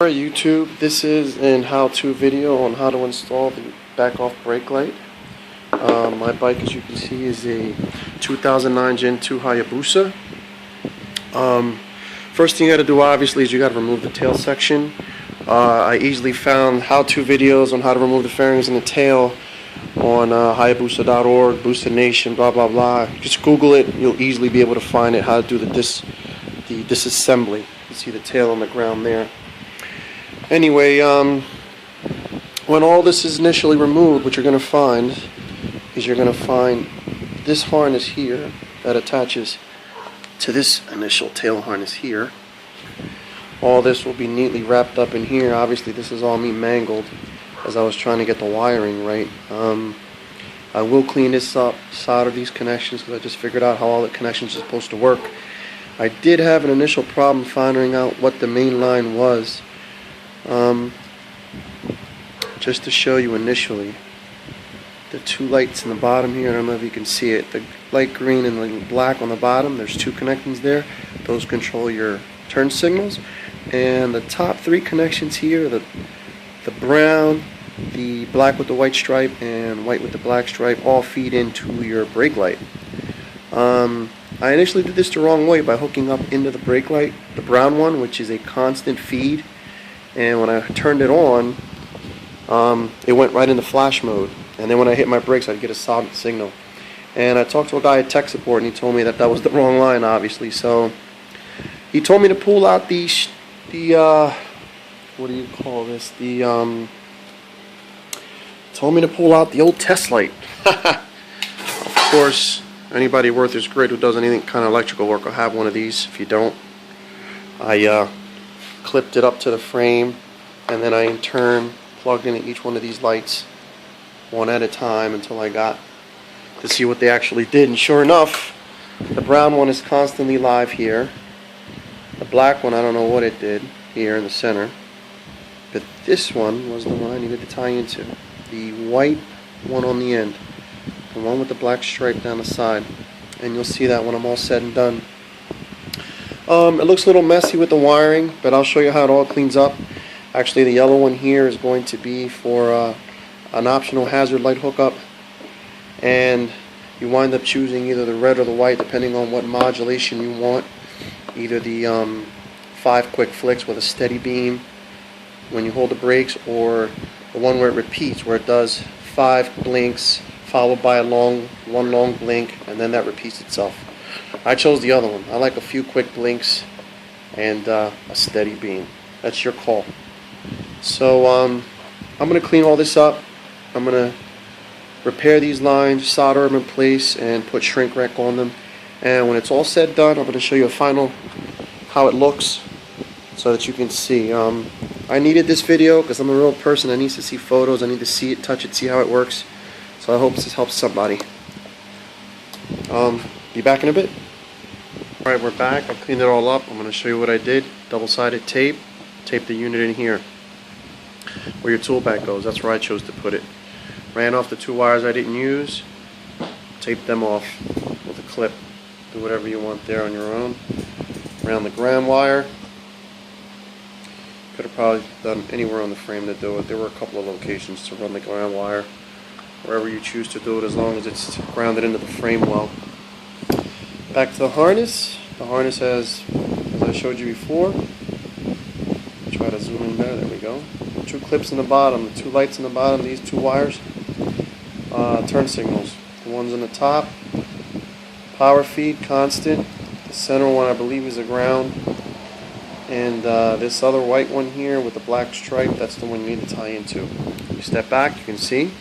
Alright YouTube, this is an how-to video on how to install the back-off brake light. My bike, as you can see, is a 2009 Gen 2 Hayabusa. First thing you got to do, obviously, is you got to remove the tail section. I easily found how-to videos on how to remove the fairings and the tail on Hayabusa.org, Booster Nation, blah blah blah. Just Google it, you'll easily be able to find it, how to do the disassembly. You see the tail on the ground there. Anyway, when all this is initially removed, what you're going to find is you're going to find this harness here that attaches to this initial tail harness here. All this will be neatly wrapped up in here. Obviously, this is all me mangled as I was trying to get the wiring right. I will clean this up, solder these connections, because I just figured out how all the connections are supposed to work. I did have an initial problem finding out what the main line was. Just to show you initially, the two lights in the bottom here, I don't know if you can see it, the light green and the black on the bottom, there's two connections there. Those control your turn signals. And the top three connections here, the brown, the black with the white stripe, and white with the black stripe, all feed into your brake light. I initially did this the wrong way by hooking up into the brake light, the brown one, which is a constant feed. And when I turned it on, it went right into flash mode. And then when I hit my brakes, I'd get a solid signal. And I talked to a guy at tech support, and he told me that that was the wrong line, obviously. So he told me to pull out the what do you call this? Told me to pull out the old test light. Of course, anybody worth his grit who does anything kind of electrical work will have one of these. If you don't, I clipped it up to the frame, and then I in turn plugged in each one of these lights one at a time until I got to see what they actually did. And sure enough, the brown one is constantly live here. The black one, I don't know what it did here in the center, but this one was the one I needed to tie into. The white one on the end, the one with the black stripe down the side, and you'll see that when I'm all said and done. It looks a little messy with the wiring, but I'll show you how it all cleans up. Actually, the yellow one here is going to be for an optional hazard light hookup, and you wind up choosing either the red or the white depending on what modulation you want. Either the 5 quick flicks with a steady beam when you hold the brakes, or the one where it repeats, where it does 5 blinks followed by one long blink, and then that repeats itself. I chose the other one. I like a few quick blinks and a steady beam. That's your call. So I'm going to clean all this up. I'm going to repair these lines, solder them in place, and put shrink wrap on them. And when it's all said and done, I'm going to show you a final how it looks so that you can see. I needed this video because I'm a real person that needs to see photos. I need to see it, touch it, see how it works. So I hope this helps somebody. Be back in a bit. Alright, we're back. I cleaned it all up. I'm going to show you what I did. Double-sided tape. Tape the unit in here where your tool bag goes. That's where I chose to put it. Ran off the 2 wires I didn't use. Taped them off with a clip. Do whatever you want there on your own. Around the ground wire. Could have probably done anywhere on the frame to do it. There were a couple of locations to run the ground wire. Wherever you choose to do it, as long as it's grounded into the frame well. Back to the harness. The harness has, as I showed you before, try to zoom in better, there we go. 2 clips in the bottom, the 2 lights in the bottom, these 2 wires, turn signals. The ones on the top, power feed, constant. The center one I believe is a ground. And this other white one here with the black stripe, that's the one you need to tie into. You step back, you can see.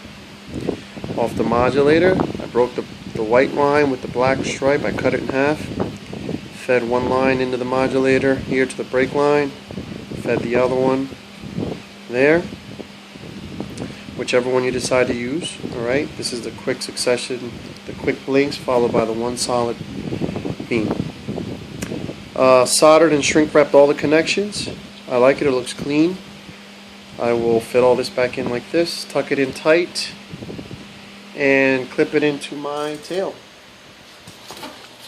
Off the modulator, I broke the white line with the black stripe, I cut it in half. Fed one line into the modulator here to the brake line. Fed the other one there. Whichever one you decide to use. Alright, this is the quick succession, the quick blinks followed by the one solid beam. Soldered and shrink wrapped all the connections. I like it, it looks clean. I will fit all this back in like this, tuck it in tight, and clip it into my tail.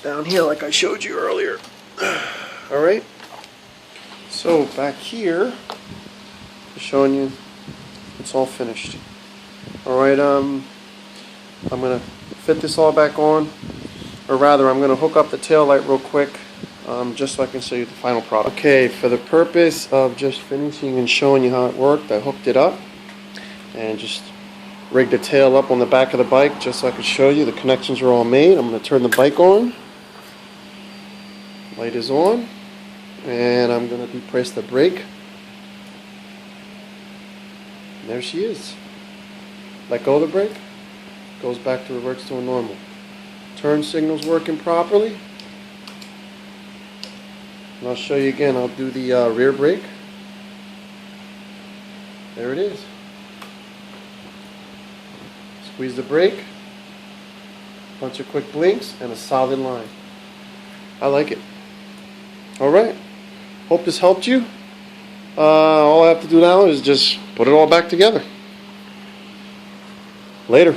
Down here like I showed you earlier. Alright, so back here Just showing you it's all finished. Alright, I'm gonna fit this all back on, or rather I'm gonna hook up the tail light real quick, just so I can show you the final product. Okay, for the purpose of just finishing and showing you how it worked, I hooked it up and just rigged the tail up on the back of the bike just so I could show you the connections are all made. I'm gonna turn the bike on. Light is on, and I'm gonna depress the brake. And there she is. Let go of the brake, goes back to reverts to a normal. Turn signal's working properly. And I'll show you again. I'll do the rear brake. There it is. Squeeze the brake. Bunch of quick blinks and a solid line. I like it. Alright. Hope this helped you. All I have to do now is just put it all back together. Later.